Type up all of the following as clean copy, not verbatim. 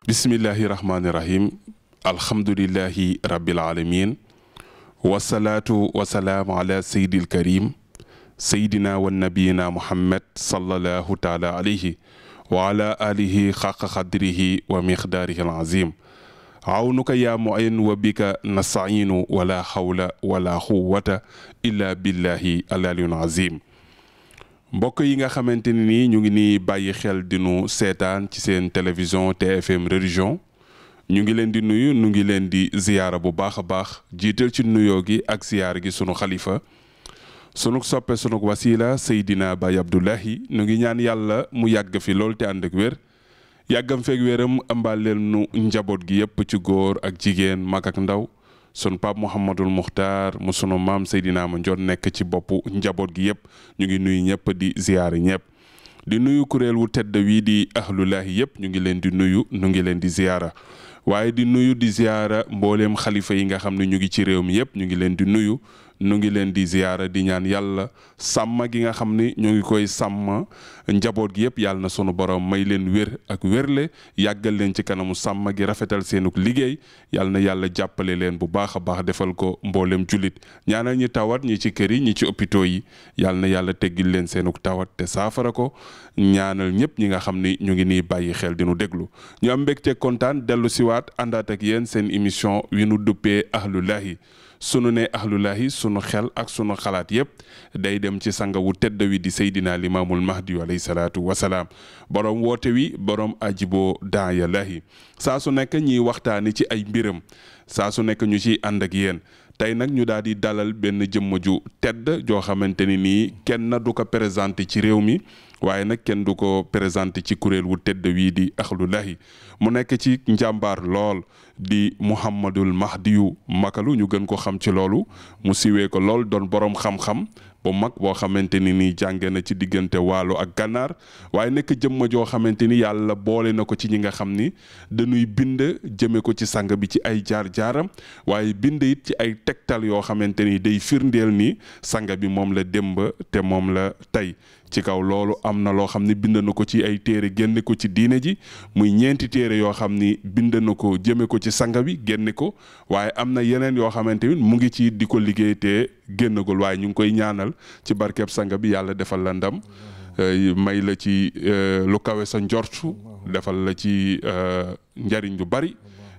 bismillahi rahmaani rahim alhamdulillahi rabbil alamin wasalaatu wasalaamu ala sayyidil karim sayyidina wa nabiyina muhammad sallallahu taala alayhi wa ala alihi xaqa xadrihi wa miqdaarihi alazim awnuka yaa mu'in wa bika nasta'iinu wala xawla wala quwwata illa billahi al-aliyyil azim mbokk yi nga xamante ni nii ñu ngi nii bàyyi xel dinu seetaan ci seen télévision TFM religion ñu ngi leen di nuyu ñu ngi leen di ziyaara bu baax a baax jiital ci nuyoo gi ak ziyaara gi sunu xalifa sunu soppe sunu wasila Seydina Baye Abdoulahi ñu ngi ñaan yàlla mu yàgg fi lool te ànd ak wér yàggam feeg wéram ëmbaaleel nu njaboot gi yépp ci góor ak jigéen mag ak ndaw sun Pape Mouhamadul Muxtaar mu sunu maam Seydina Mandione nekk ci boppu njaboot gi yëpp ñu ngi nuyu ñëpp di ziyaare ñëpp di nuyu kuréel wu tedd wii di ahlulaahi yëpp ñu ngi leen di nuyu ñu ngi leen di ziyaara waaye di nuyu di ziyaara mbooleem xalifa yi nga xam ne ñu ngi ci réew mi yëpp ñu ngi leen di nuyu ñu ngi leen di ziyaara di ñaan yàlla sàmm gi nga xam ni ñu ngi koy sàmm njaboot gi yëpp yàlla na sunu borom may leen wér ak wérle yàggal leen ci kanamu sàmm gi rafetal seenuk liggéey yàlla na yàlla jàppale leen bu baax a baax defal ko mboolem jullit ñaanal ñi tawat ñi ci kër yi ñi ci hôpitaux yi yàlla na yàlla teggil leen seenuk tawat te saafara ko ñaanal ñëpp ñi nga xam ni ñu ngi nii bàyyi xel di nu déglu ñu am mbégte kontaan dellu siwaat àndaat ak yéen seen émission wi nu duppee ahlulaahi sunu ne ahlulaahi sunu xel ak sunu xalaat yépp day dem ci sanga wu tedd wi di Seydina Limaamul Mahdi alayhi salaatu wasalaam borom woote wi borom ajiboo daaya laahi saa su nekk ñiy waxtaani ci ay mbiram saa su nekk ñu ciy ànd ak yéen tey nag ñu daal di dalal benn jëmm ju tedd joo xamante ni nii kenn du ko présenté ci réew mi waaye nag kenn du ko présenté ci kuréel wu tedd wii di ahlulaahi mu nekk ci njàmbaar lool di Mouhamadul Mahdiyu Makalu ñu gën ko xam ci loolu mu siwee ko lool doon borom xam-xam bu mag boo xamante ni nii jànge na ci diggante waalo ak gànnaar waaye nekk jëmma joo xamante ni yàlla boole na ko ci ñi nga xam ni dañuy bind jëme ko ci sang bi ci ay jaar-jaaram waaye bind it ci ay tegtal yoo xamante ni day firndeel ni sang bi moom la démb te moom la tey ci kaw loolu am na loo xam ni bind na ko ci ay téere génne ko ci diine ji muy ñeenti téere yoo xam ni bind na ko jëme ko ci sanga bi génne ko waaye am na yeneen yoo xamante ni mu ngi ci di ko liggéey te génnagul waaye ñu ngi koy ñaanal ci barkeb sanga bi yàlla defal la ndam may la ci lu kawe sa njortu defal la ci njariñ lu bari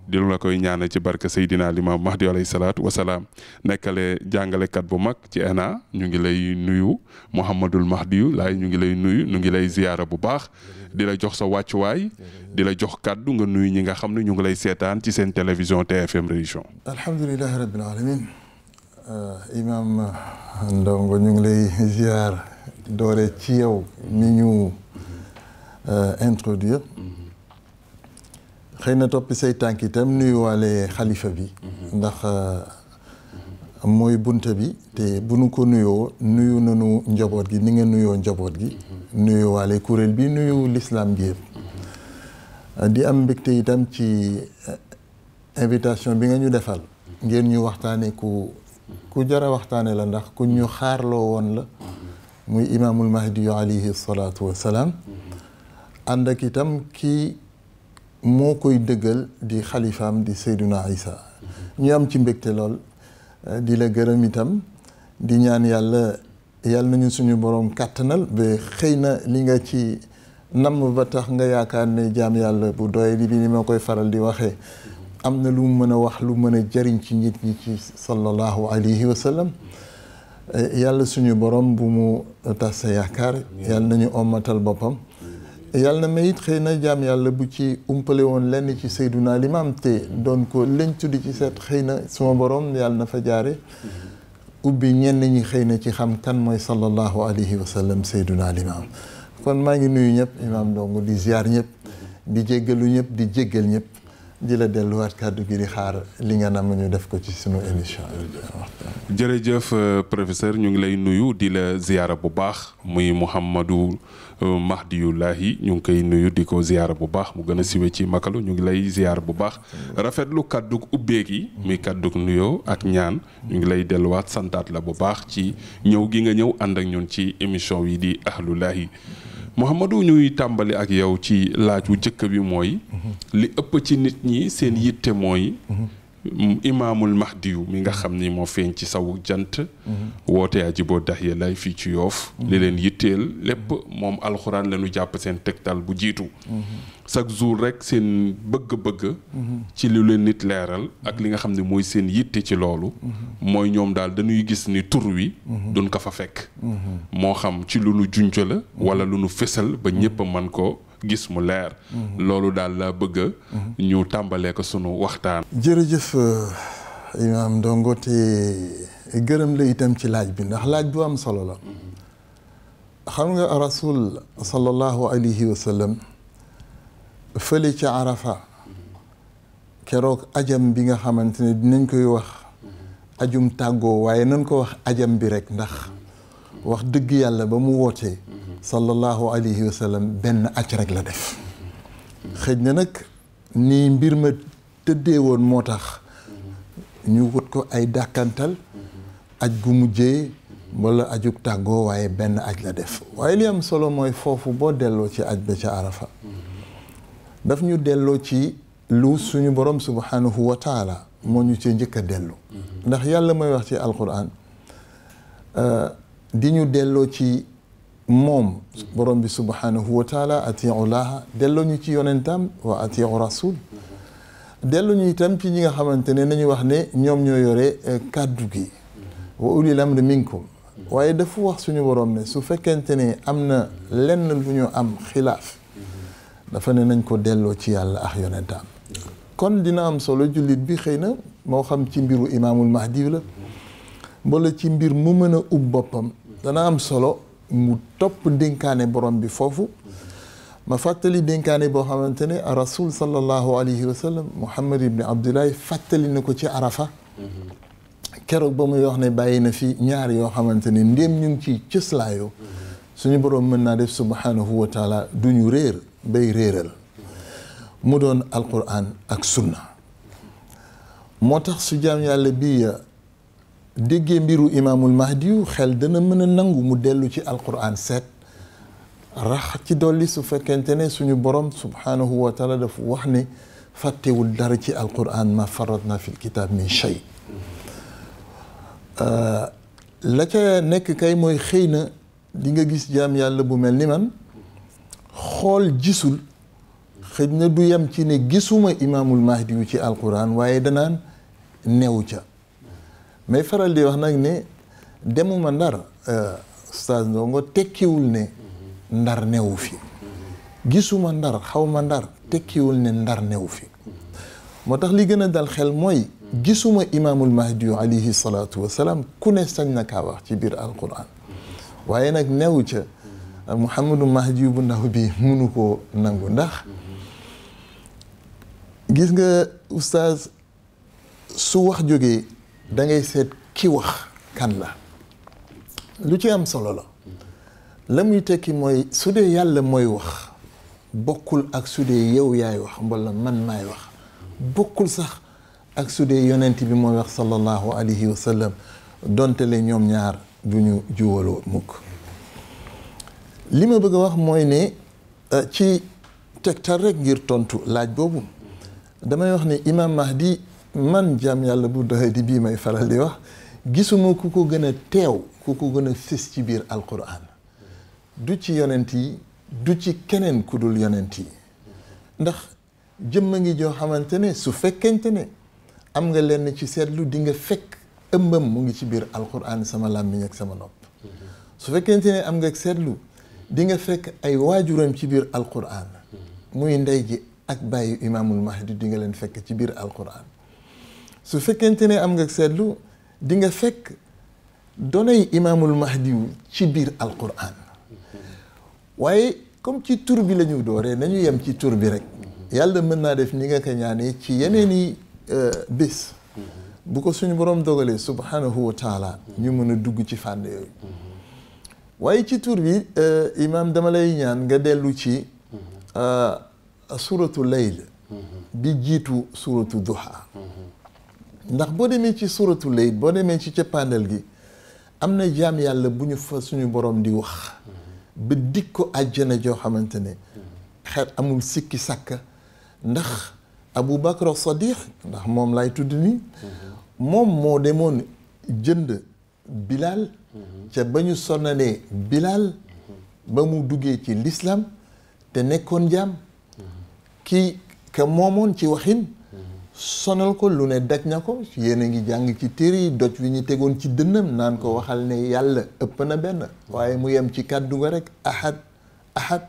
di la koy ñaanal ci barke Seydina Limaam Mahdi alayhi salaatu wasalaam nekkale jàngalekat bu mag ci ENA ñu ngi lay nuyu Mouhamadul Mahdiyu laay ñu ngi lay nuyu ñu ngi lay ziyaara bu baax di la jox sa wàccuwaay di la jox kàddu nga nuyu ñi nga xam ne ñu ngi lay seetaan ci seen télévision TFM religion. alhamdulilahi rabbil alamin Imam Ndongo ñu ngi lay ziyaar doore ci yow mi ñu introduire xëy na toppi say tànk itam nuyuwaale xalifa bi ndax mooy bunta bi te bu nu ko nuyoo nuyu nanu njaboot gi ni nga nuyoo njaboot gi nuyuwaale kuréel bi nuyu l'islam gi yëpp di am mbégte itam ci invitation bi nga ñu defal ngeen ñu waxtaane ku jara waxtaane la ndax ku ñu xaarloo woon la muy imaamul mahdi alayhi salaatu wassalaam ànd ak itam kii moo koy dëggal di xalifaam di Seydina Isa ñu am ci mbégte lool di la gërëm itam di ñaan yàlla nañu suñu borom kàttanal ba xëy na li nga ci namm ba tax nga yaakaar ne jaam yàlla bu doye di bi ni ma koy faral di waxee am na lu mu mën a wax lu mën a jariñ ci nit ñi ci sallallahu alayhi wa sallam yàlla suñu borom bu mu tas sa yaakaar yàlla nañu ommatal boppam yàlla na may it xëy na jaam yàlla bu ci umpale woon lenn ci Seyduna Limaam te doon ko lañ tuddi ci seet xëy na suma borom yàlla na fa jaare ubbi ñenn ñi xëy na ci xam kan mooy sallallahu alayhi wa sallam Seyduna Limaam kon maa ngi nuyu ñëpp Imaam Ndongo di ziar ñëpp di jéggalu ñëpp di jéggal ñëpp di la delluwaat kàddu gi di xaar li nga nam ñu def ko ci sunu émission. jërëjëf professeur ñu ngi lay nuyu di la ziyaara bu baax muy Mouhamadou Mahdiyullahi ñu ngi koy nuyu di ko ziyaara bu baax mu gën a siwe ci Makalu ñu ngi lay ziyaara bu baax rafetlu kàddug ubbeeg yi muy kàddug nuyoo ak ñaan ñu ngi lay delluwaat santaat la bu baax ci ñëw gi nga ñëw ànd ak ñun ci émission yi di Ahlullahi Mouhamadou ñuy tàmbali ak yow ci laaj wu jëkk bi mooy li ëpp ci nit ñi seen yitte mooy imaamul mahdiyu mi nga xam ni moo feeñ ci sawu jant woote Ajiboo Dahiya lay fii ci Yoof li leen yitteel lépp moom alxuraan lañu jàpp seen tegtal bu jiitu chaque jour rek seen bëgg-bëgg ci lu leen nit leeral ak li nga xam ne mooy seen yitte ci loolu mooy ñoom daal dañuy gis ni tur wi duñ ko fa fekk moo xam ci lu nu junj la wala lu nu fésal ba ñépp a mën ko gis mu leer loolu daal la bëgg ñu tàmbalee ko sunu waxtaan. jërëjëf imaam Ndongo te gërëm la itam ci laaj bi ndax laaj bu am solo la xam nga rasul sallallahu alayhi wa sallam fële ca Arafa keroog ajam bi nga xamante ne dinañ koy wax ajum tàggoo waaye nañ ko wax ajam bi rek ndax wax dëgg yàlla ba mu wootee sallallahu alayhi wa sallam benn aj rek la def xëj na nag ni mbir ma tëddee woon moo tax ñu wut ko ay dàkkantal aj gu mujjee wala ajug tàggoo waaye benn aj la def waaye li am solo mooy foofu boo delloo ci aj ba ca Arafa daf ñu delloo ci lu suñu borom subhanahu wa taala moo ñu ci njëkk a dellu ndax yàlla mooy wax ci alquran di ñu delloo ci moom borom bi subhanahu wa taala atiu laaha delloo ñu ci yonentam wa atiu rasul delloo ñu itam ci ñi nga xamante ne nañu wax ne ñoom ñoo yore kàddu gi wa ulil amri minkum waaye dafa wax suñu borom ne su fekkente ne am na lenn lu ñu am xilaaf dafa ne nañ ko delloo ci yàlla ak yonentam kon dina am solo jullit bi xëy na moo xam ci mbiru imaamul mahdi la wala ci mbir mu mën a ub boppam dana am solo mu topp dénkaane borom bi foofu ma fàttali dénkaane boo xamante ne rasul sallallahu alayhi wa sallam Muhammad ibn Abdullahi fàttali na ko ci Arafa keroog ba muy wax ne bàyyi na fi ñaar yoo xamante ne ndéem ñu ngi ci cëslaayoo suñu borom mën naa def subhanahu wa taala du ñu réer bay réeral mu doon alquran ak sunna moo tax su jaam yàlla bi déggee mbiru imaamul mahdiyu xel dana mën a nangu mu dellu ci alquran seet rax ci dolli su fekkente ne suñu borom subhanahu wa taala dafa wax ne fàttewul dara ci alquran ma faratna fil kitab min shay la ca nekk kay mooy xëy na di nga gis jaam yàlla bu mel ni man xool gisul xëy na du yem ci ne gisuma imaamul mahdiyu ci alquran waaye danaan newu ca may faral di wax nag ne demuma ndar Oustaz Ndongo tekkiwul ne ndar newu fi gisuma ndar xawma ndar tekkiwul ne ndar newu fi moo tax li gën a dal xel mooy gisuma imaamul mahdiyu alayhi salaatu wasalaam ku ne sañ na kaa wax ci biir alquran waaye nag newu ca Muhammadu mahdiyu bu ndaw bi munu koo nangu ndax gis nga Oustaz su wax jógee da ngay seet ki wax kan la lu ci am solo la muy tekki mooy su dee yàlla mooy wax bokkul ak su dee yow yaay wax wala man maay wax bokkul sax ak su dee yonent bi mooy wax sallallahu alayhi wa sallam donte le ñoom ñaar du ñu juwaloo mukk li ma bëgg a wax mooy ne ci tegtal rek ngir tontu laaj boobu damay wax ne imam Mahdi man jaam yàlla bu doxee di bii may faral di wax gisuma ku ko gën a teew ku ko gën a fës ci biir alquran du ci yonent yi du ci keneen ku dul yonent yi ndax jëmma ngi joo xamante ne su fekkente ne am nga lenn ci seetlu di nga fekk ëmbam mu ngi ci biir alquran sama làmmiñ ak sama nopp su fekkente ne am nga seetlu di nga fekk ay waajuram ci biir alquran muy ndey ji ak bàyyi imaamul mahdi di nga leen fekk ci biir alquran su fekkente ne am nga seetlu di nga fekk donay imaamul mahdi ci biir alquran waaye comme ci tur bi la ñu dooree nañu yem ci tur bi rek yàlla mën naa def ni nga ko ñaanee ci yeneen i bés bu ko suñu borom dogalee subhanahu wa taala ñu mën a dugg ci fànn yooyu waaye ci tur bi imaam dama lay ñaan nga dellu ci suratu layl bi jiitu suratu duha ndax boo demee ci suratu layl boo demee ci cëppaandal gi am na jaam yàlla bu ñu fa suñu borom di wax ba dig ko àjjana joo xamante ne xel amul sikki sàkka ndax Abu Bakr Sadiq ndax moom lay tudd nii moom moo demoon jënd Bilal ca ba ñu sonnalee Bilal ba mu duggee ci l'islam te nekkoon jaam kii ka moomoon ci waxin sonal ko lu ne daj na ko yéen a ngi jàng ci téere yi doj wi ñu tegoon ci dënnam naan ko waxal ne yàlla ëpp na benn waaye mu yem ci kàddu ga rek ahad ahad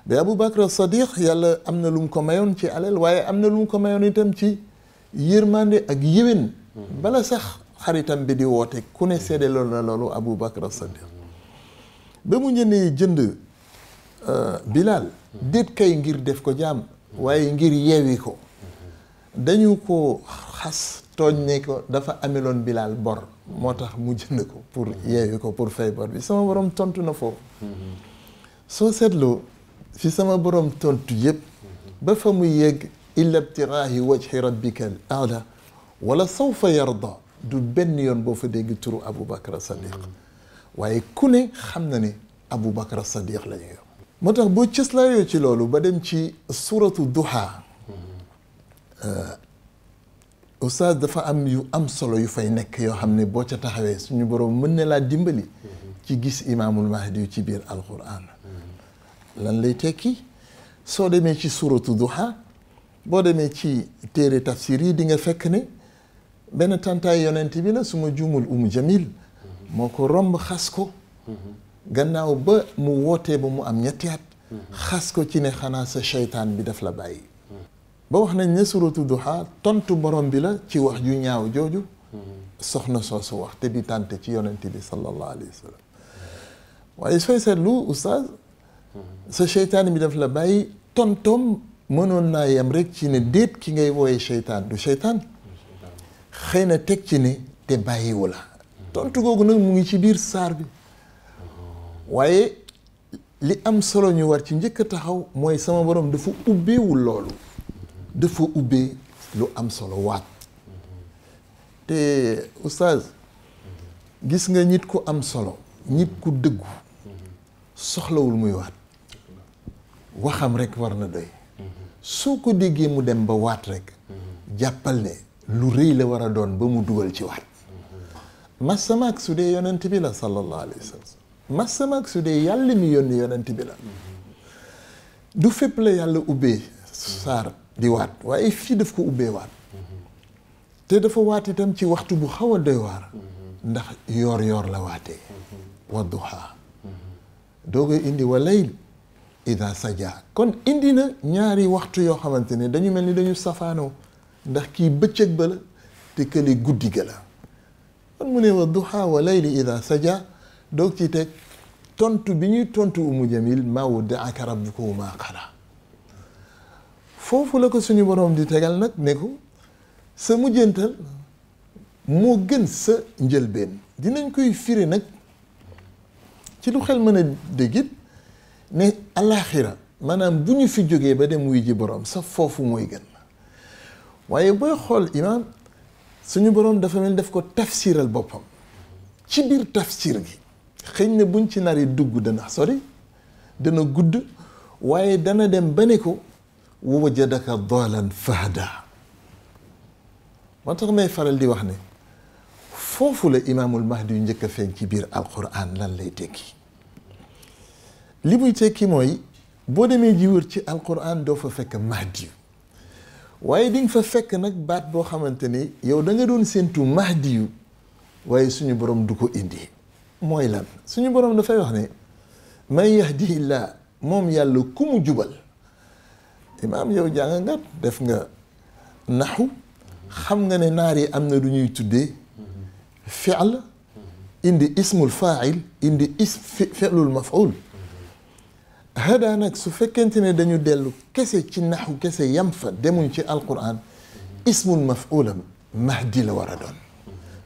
ba Abu Bakr Sadiq yàlla am na lu mu ko mayoon ci alal waaye am na lu mu ko mayoon itam ci yërmande ak yéwén bala sax xaritam bi di woote ku ne seede loolu na loolu Abu Bakr Sadiq ba mu ñëwee jënd Bilal déet kay ngir def ko jaam waaye ngir yeewi ko dañu ko xas tooñ ne ko dafa ameloon Bilal bor moo tax mu jënd ko pour yeewi ko pour fay bor bi sama borom tontu na foofu soo seetloo fi sama borom tontu yëpp ba fa mu yegg illa ibtiraahi wajhi rabbika al aala wala sawfa yarda du benn yoon boo fa dégg turu Abu Bakr Sadiq waaye ku ne xam na ne Abu Bakr Sadiq la ñu yor moo tax boo cëslaayoo ci loolu ba dem ci suratu duha oustaz dafa am yu am solo yu fay nekk yoo xam ne boo ca taxawee suñu borom mën na laa dimbali ci gis imaamul mahdi yu ci biir alquran lan lay tekki soo demee ci suratu duha boo demee ci téere tafsir yi di nga fekk ne benn tantaay yonent bi la su ma juumul jamil moo ko romb xas ko gannaaw ba mu wootee ba mu am ñetti at xas ko ci ne xanaa sa seytaan bi daf la bàyyi ba wax nañ ne suratu duha tontu borom bi la ci wax ju ñaaw jooju soxna soosu wax te di tànte ci yonent bi sallallahu alayhi wa sallam waaye sooy seetlu oustaz sa seytaan bi daf la bàyyi tontoom mënoon naa yem rek ci ne déet ki ngay wooye seytaan du seytaan xëy na teg ci ne te bàyyiwu la tontu googu nag mu ngi ci biir saar bi waaye li am solo ñu war ci njëkk a taxaw mooy sama borom dafa ubbeewul loolu dafa ubbee lu am solo waat te oustaz gis nga nit ku am solo nit ku dëggu soxlawul muy waat waxam rek war na doy soo ko déggee mu dem ba waat rek jàppal ne lu rëy la war a doon ba mu dugal ci waat masamaak su dee yonent bi la sallallahu alayhi wa sallam masamaak su dee yàlla mi yónni yonent bi la du fépp la yàlla ubbee saar di waat waaye fii daf ko ubbee waat te dafa waat itam ci waxtu bu xaw a doy waar ndax yoor yoor la waatee wa duha doo koy indi wa layl ida saja kon indi na ñaari waxtu yoo xamante ne dañu mel ni dañu safaanoo ndax kii bëccëg ba la te kële guddi ga la kon mu ne wa duha wa layli ida saja doog ci teg tontu bi ñuy tontu jamil ma waddaaka rabbuka wa maa qala foofu la ko suñu borom di tegal nag ne ko sa mujjantal moo gën sa njëlbeen dinañ koy firi nag ci lu xel mën a déggit ne alaaxira maanaam bu ñu fi jógee ba dem wuy ji borom sa foofu mooy gën waaye booy xool imaam suñu borom dafa mel def ko tafsiral boppam ci biir tafsir gi xëy na buñ ci nari dugg dana sori dana gudd waaye dana dem ba ne ko wa wajadaka daalan fahda moo tax may faral di wax ne foofu la imaamul mahdi yu njëkk a feeñ ci biir alquran lan lay tekki li muy tekki mooy boo demee ji wër ci alquran doo fa fekk mahdi yu waaye di nga fa fekk nag baat boo xamante ni yow da nga doon séentu mahdi yu waaye suñu borom du ko indi mooy lan suñu borom dafay wax ne man yahdihillah moom yàlla ku mu jubal imaam yow jàng nga def nga naxu xam nga ne naar yi am na lu ñuy tuddee fi'l indi ismul fa'il indi fi'lul maf'ul hada nag su fekkente ne dañu dellu kese ci naxu kese yam fa demuñ ci alquran ismul mafulam mahdi la war a doon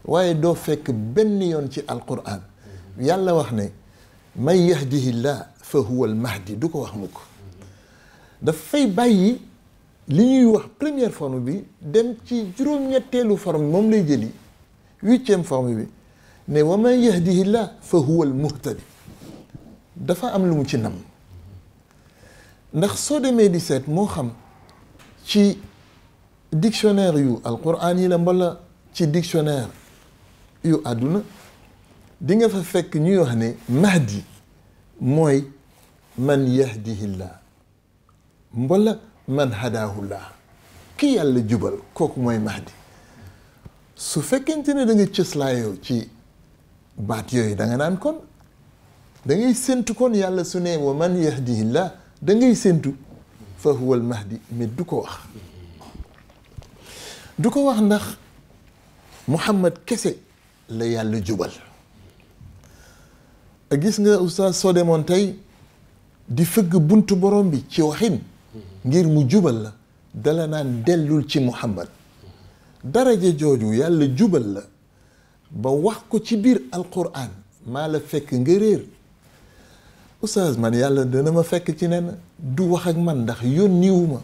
waaye doo fekk benn yoon ci alquran yàlla wax ne man yahdihillah fa huwa al mahdi du ko wax mukk dafay bàyyi li ñuy wax première forme bi dem ci juróom-ñetteelu forme moom lay jëli 8e forme bi ne wa man yahdihillah fa huwa al muhtadi dafa am lu mu ci nam ndax soo demee di seet moo xam ci dictionnaire yu alquran yi la mbala ci dictionnaire yu àdduna di nga fa fekk ñuy wax ne mahdi mooy man yahdihillah mbala man hadahullah ki yàlla jubal kooku mooy mahdi su fekkente ne da nga cëslaayoo ci baat yooyu da nga naan kon da ngay séntu kon yàlla su ne wa man yahdihillah da ngay séntu fa huwa al mahdi mais du ko wax ndax Muhammad kese la yàlla jubal gis nga oustaz soo demoon tey di fëgg buntu borom bi ci waxin ngir mu jubal la dala naan dellul ci Muhammad daraja jooju yàlla jubal la ba wax ko ci biir alquran maa la fekk nga réer oustaz man yàlla dana ma fekk ci nen du wax ak man ndax yónniwuma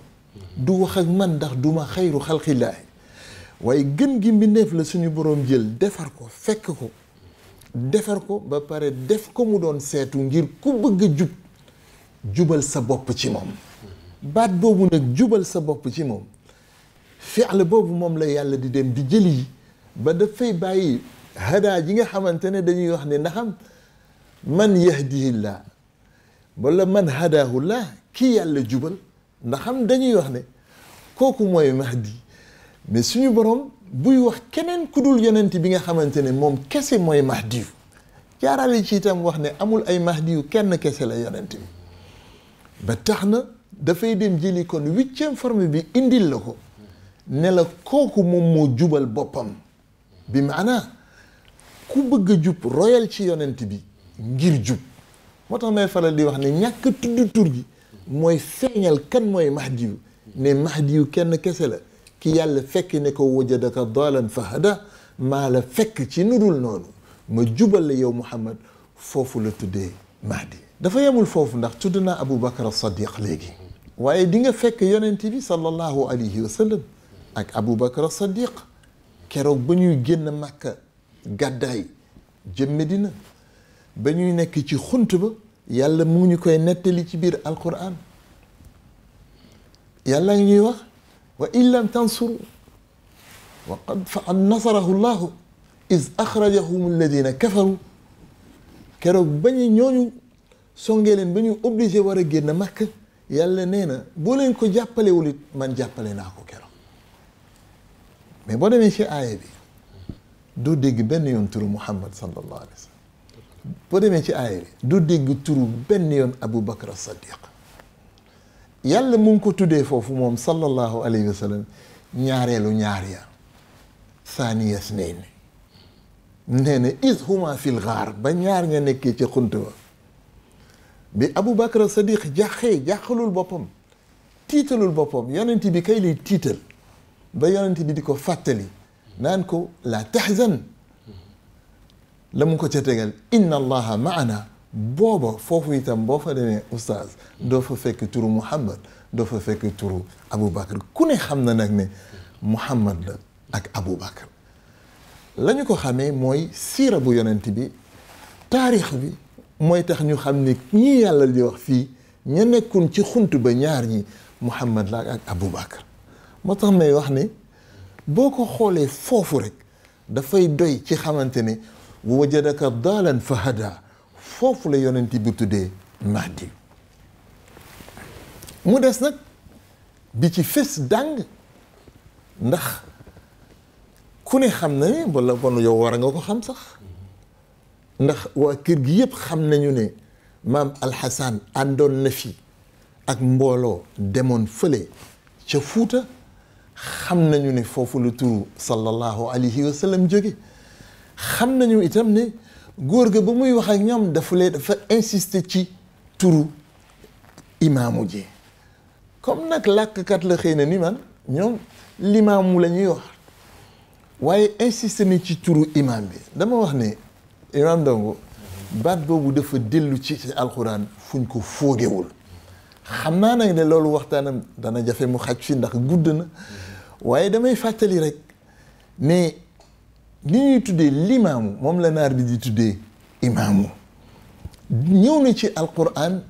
du wax ak man ndax duma xayru xalqillaahi waaye gën gi mbindeef la suñu boroom jël defar ko fekk ko defar ko ba pare def ko mu doon seetu ngir ku bëgg a jubal sa bopp ci moom baat boobu nag jubal sa bopp ci moom fi'l boobu moom la yàlla di dem di jëli yi ba dafay bàyyi hadaa ji nga xamante ne dañuy wax ne ndaxam man yahdihillah wala man hadahullah kii yàlla jubal ndaxam dañuy wax ne kooku mooy mahdi mais suñu borom buy wax keneen ku dul yonent bi nga xamante ne moom kese mooy mahdi yu jaarale ci itam wax ne amul ay mahdi yu kenn kese la yonent bi ba tax na dafay dem jëli kon 8e forme bi indil la ko ne la kooku moom moo jubal boppam bi maanaa ku bëgg a jub royal ci yonent bi ngir jub moo tax may faral di wax ne ñàkk tudd tur gi mooy feeñal kan mooy mahdi yu ne mahdi yu kenn kese la ki yàlla fekk ne ko wajadaka dalan fa hada maa la fekk ci nudul noonu ma jubal la yow Muhammad foofu la tuddee mahdi dafa yemul foofu ndax tudd naa Abu Bakar as-Siddiq léegi waaye di nga fekk yonent bi sallallahu alayhi wa sallam ak Abu Bakar as-Siddiq keroog ba ñuy génn Makka gàddaay jëm Medina ba ñuy nekk ci xunt ba yàlla mu ngi ñu koy nettali ci biir alquran yàlla ngi ñuy wax wa in lam tansuru wa qad nasarahu llahu iz axrajahum alladina kafaru keroog ba ñu ñooñu songee leen ba ñu obligé war a génn Makka yàlla nee na boo leen ko jàppalewul it man jàppale naa ko keroog mais boo demee ci aaya bi doo dégg benn yoon turu Muhammad sallallahu alayhi wa sallam boo demee ci aaya bi doo dégg turu benn yoon Abu Bakr as-Siddiq yàlla mu ngi ko tuddee foofu moom sallallahu alayhi wa sallam ñaareelu ñaar ya thaniya snayn nee na iz huma fil ghaar ba ñaar nga nekkee ci xunt ba bi Abu Bakr as-Siddiq jàqalul boppam tiitalul boppam yonent bi kay lay tiital ba yonent bi di ko fàttali naan ko la tahzan la mu ko ca tegal inna allaha maana booba foofu itam boo fa demee oustaz doo fa fekk turu Muhammad doo fa fekk turu Abu Bakr ku ne xam na nag ne Muhammad la ak Abu Bakr la ñu ko xamee mooy siira bu yonent bi taarix bi mooy tax ñu xam ne ñii yàlla di wax fii ña nekkoon ci xunt ba ñaar ñi Muhammad la ak Abu Bakr moo tax may wax ne boo ko xoolee foofu rek dafay doy ci xamante ne wajadaka daalan fa hada foofu la yonent bi tuddee mahdi mu des nag bi ci fës dàng ndax ku ne xam na ne wala kon yow war nga ko xam sax ndax waa kër gi yëpp xam nañu ne maam alxasan àndoon na fi ak mbooloo demoon fële ca Fuuta xam nañu ne foofu la turu sallallahu alayhi wa sallam jóge xam nañu itam ne góor ga ba muy wax ak ñoom dafa insister ci turu imaamu ji comme nag làkkat la xëy na ni man ñoom limaamu la ñuy wax waaye insisté ni ci turu imaam bi dama wax ne imaam Ndongo baat boobu dafa dellu ci alxuraan fuñ ko foogewul xam naa nag ne loolu waxtaanam dana jafe mu xaj fi ndax gudd na waaye damay fàttali rek ne li ñuy tuddee limaamu moom la naar bi di tuddee imaamu ñëw na ci alquran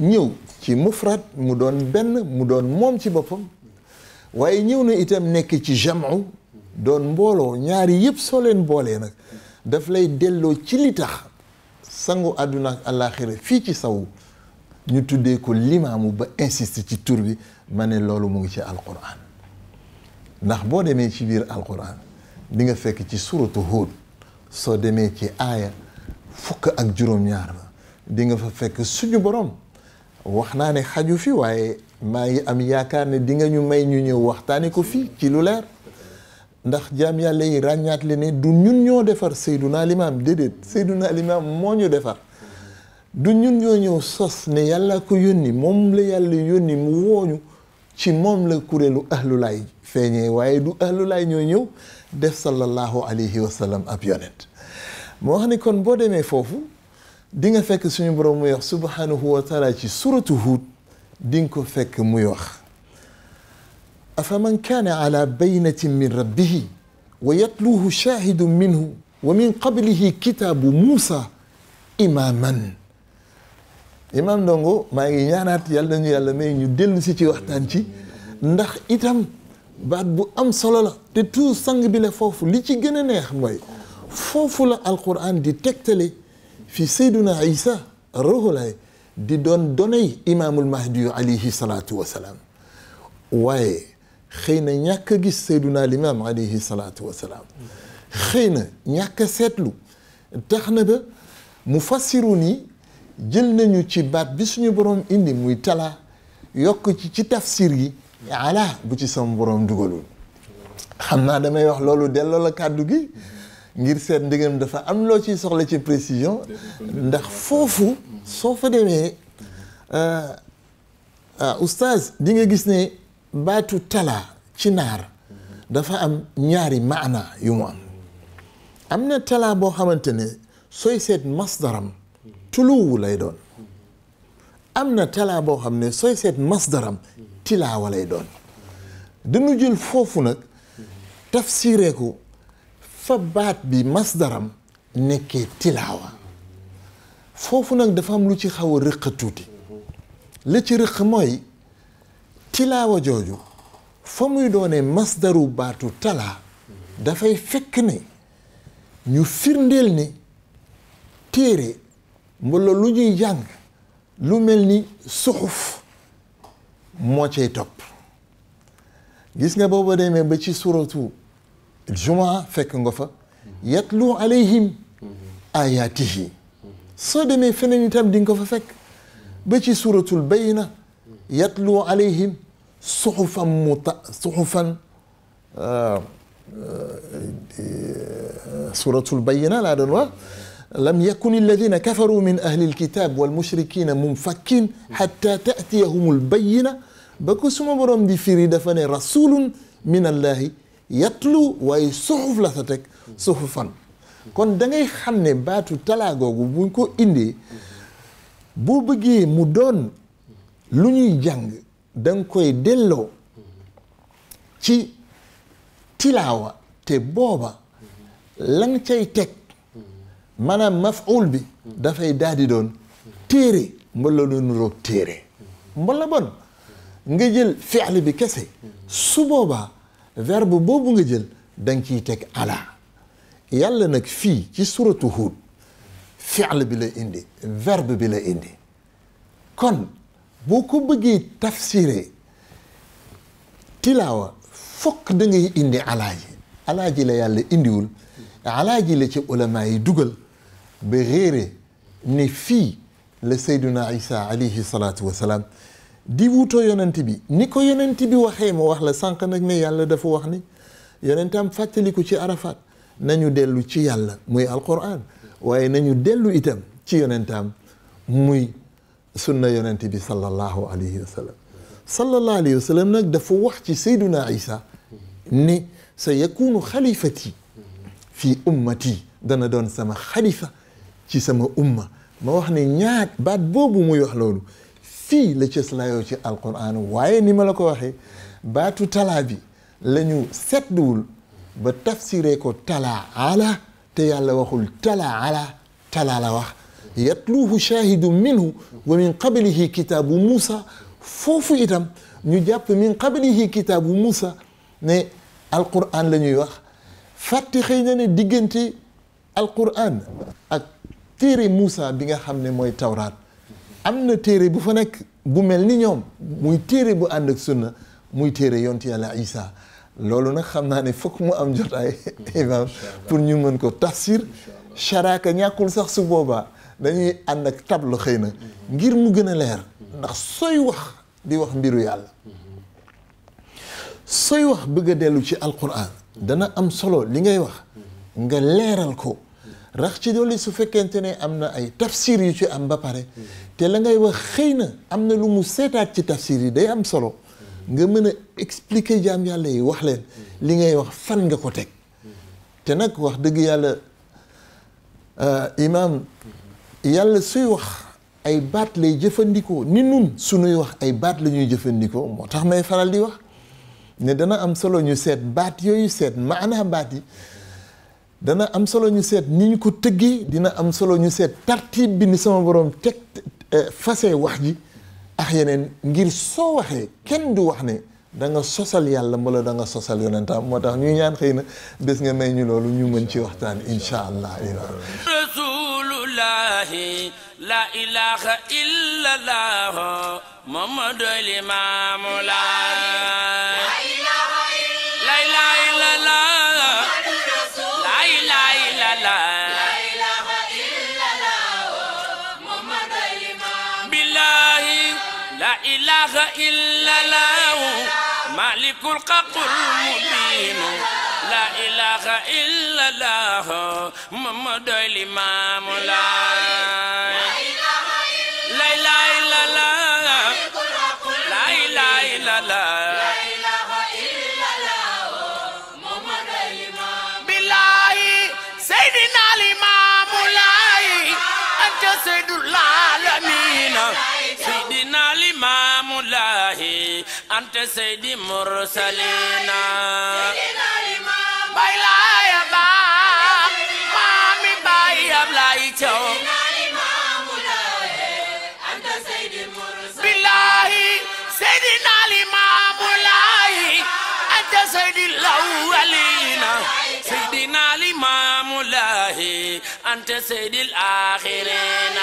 ñëw ci mufrad mu doon benn mu doon moom ci boppam waaye ñëw na itam nekk ci jamu doon mbooloo ñaari yëpp soo leen boolee nag daf lay delloo ci li tax sangu àdduna ak àllaaxira fii ci sawu ñu tuddee ko limaamu ba insiste ci tur bi ma ne loolu mu ngi ci alquran ndax boo demee ci biir alquran di nga fekk ci suratu Hud soo demee ci aaya juróom-ñaar ba di nga fa fekk suñu borom wax naa ne xaju fi waaye maa ngi am yaakaar ne di nga ñu may ñu ñëw waxtaane ko fii ci lu leer ndax jaam yàlla yi ràññaat le ne du ñun ñoo defar Seyduna Limaam déedéet Seyduna Limaam moo ñu defar du ñun ñoo ñëw sos ne yàlla ko yónni moom la yàlla yónni mu wooñu ci moom la kuréelu ahlulaay feeñee waaye du ahlulaay ñoo ñëw def sallallahu alayhi wa sallam ab yonent moo wax ne kon boo demee foofu di nga fekk suñu borom muy wax subhanahu wa taala ci suratu Hud di nga ko fekk muy wax afa man kaana ala baynatin min rabbihi wa yatluhu shahidun minhu wa min qablihi kitaabu Muusa imaaman imaam Ndongo maa ngi ñaanaat yàlla nañu yàlla may ñu dellu si ci waxtaan ci ndax itam baat bu am solo la te tout sang bi la foofu li ci gën a neex mooy foofu la alquran di tegtale fi Seyduna Isa ruhulaay di doon donay imaamul mahdi alayhi salaatu wa salaam waaye xëy na ñàkk a gis Seyduna Limaam alayhi salaatu wa salaam xëy na ñàkk a seetlu tax na ba mufassiruun yi jël nañu ci baat bi suñu borom indi muy tala yokk ci tafsir yi ala bu ci sama borom dugalul xam naa damay wax loolu delloo la kàddu gi ngir seet ndegam dafa am loo ciy soxla ci précision ndax foofu soo fa demee oustaz di nga gis ne baatu tala ci naar dafa am ñaari maana yu mu am na tala boo xamante ne sooy seet masdaram tuluwu lay doon am na tala boo xam ne sooy seet masdaram tilaawa lay doon dañu jël foofu nag tafsiree ko fa baat bi masdaram nekkee tilaawa foofu nag dafa am lu ci xaw a rëq tuuti la ci rëq mooy tilaawa jooju fa muy doonee masdaru baatu tala dafay fekk ne ñu firndeel ne téere mbala lu ñuy jàng lu mel ni suxuf moo cay topp gis nga booba demee ba ci suratu jumaa fekk nga fa yatlu alayhim ayatihi soo demee feneen itam di nga ko fa fekk ba ci suratul bayna yatlu alayhim suxufan suratul bayna laa doon wax lam yakun alladina kafaru min ahli alkitab walmushrikina munfakkin xatta taatiyahum albayina ba ko suma borom di firi dafa ne rasulun min allahi yatlu waaye suxuf la sa teg suxufan kon da ngay xam ne baatu talaa googu buñ ko indee boo bëggee mu doon lu ñuy jàng da nga koy delloo ci tilaawa te booba lan cay teg maanaam maf'ul bi dafay daal di doon téere mbala lu nuroog téere mbala bon nga jël fi'l bi kese su boobaa verbe boobu nga jël da nga ciy teg ala yàlla nag fii ci suratu Hud fi'l bi la indi verbe bi la indi kon boo ko bëggee tafsiree tilaawa fokk da ngay indi alaaji la yàlla indiwul alaaji la ci ulama yi dugal ba réere ne fii la Seyduna Isa alayhi salaatu wa salaam di wutoo yonent bi ni ko yonent bi waxee ma wax la sànq nag ne yàlla dafa wax ni yonentam fàttaliku ci Arafat nañu dellu ci yàlla muy alquran waaye nañu dellu itam ci yonentam muy sunna yonent bi sallallahu alayhi wa sallam sallallahu alayhi wa sallam nag dafa wax ci Seyduna Isa ni sa yakunu xalifati fii ummati dana doon sama xalifa ci sama umma ma wax ne ñaar baat boobu muy wax loolu fii la cëslaayoo ci alquran waaye ni ma la ko waxee baatu talaa bi la ñu seetluwul ba tafsiree ko talaa ala te yàlla waxul talaa ala talaa la wax yatluuhu shaahidu minhu wa min qablihi kitaabu Muusa foofu itam ñu jàpp min qablihi kitaabu Muusa ne alquran la ñuy wax fàtte xëy na ne diggante alquran ak téere Muusa bi nga xam ne mooy tawraat am na téere bu fa nekk bu mel ni ñoom muy téere bu ànd ak sunna muy téere yonti yàlla Isa loolu nag xam naa ne fokk mu am jotaay imam pour ñu mën ko tafsir charaka ñàkkul sax su boobaa dañuy ànd ak tableau xëy na ngir mu gën a leer ndax sooy wax di wax mbiru yàlla sooy wax bëgg a dellu ci alquran dana am solo li ngay wax nga leeral ko rax ci dolli su fekkente ne am na ay tafsir yu ci am ba pare te la ngay wax xëy na am na lu mu seetaat ci tafsir yi day am solo nga mën a expliquer jaam yàlla yi wax leen li ngay wax fan nga ko teg te nag wax dëgg yàlla imaam yàlla suy wax ay baat lay jëfandikoo ni nun sunuy wax ay baat la ñuy jëfandikoo moo tax may faral di wax ne dana am solo ñu seet baat yooyu seet maanaa baat yi dana am solo ñu seet ni ñu ko tëggee dina am solo ñu seet tartib bi ni sama borom teg fase wax ji ak yeneen ngir soo waxee kenn du wax ne da nga sosal yàlla wala da nga sosal yonentam moo tax ñuy ñaan xëy na bés nga may ñu loolu ñu mën ci waxtaan insha allah rasulullahi la ilaha illallah muhammadu limamullah إله إلا الله مالك الحق المبين لا إله إلا الله محمد الإمام لا إله إلا الله لا إله إلا الله محمد الإمام بالله سيدنا الإمام لا أنت سيد العالمين سيدنا الإمام الله أنت سيد المرسلين سيدنا الإمام باي لا يا با مامي باي يا بلاي تو سيدنا الإمام الله أنت سيد المرسلين بالله سيدنا الإمام الله أنت سيد الأولين سيدنا الإمام الله أنت سيد الآخرين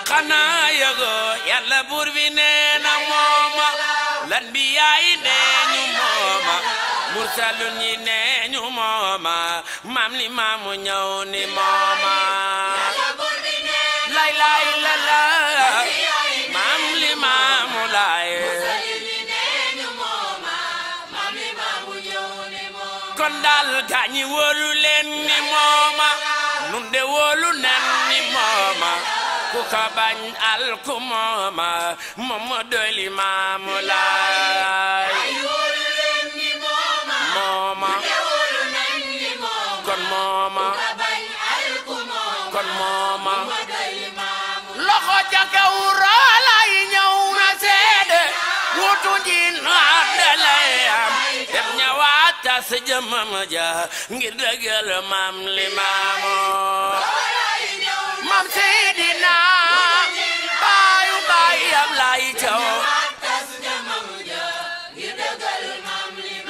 xanaa yëgoo yàlla buur bi nee na mooma lan bi yaay nee ñu mooma mursalun ñi nee ñu mooma maam li maamu ñëw ni mooma lay lay la la maam li maamu lay kon daal gaañi wóolu leen ni mooma nun de wóolu nen ni mooma ku ka bañ al ku mooma Mamadu Limaamu Laay mooma kon mooma kon mooma loxo ca kaw roolay ñëw na seede wutu njiin addalayam dem ñawaat tas jëmam ja ngir dëggal Maam Limaamu Maam Seydina baayu baay Ablaay Caw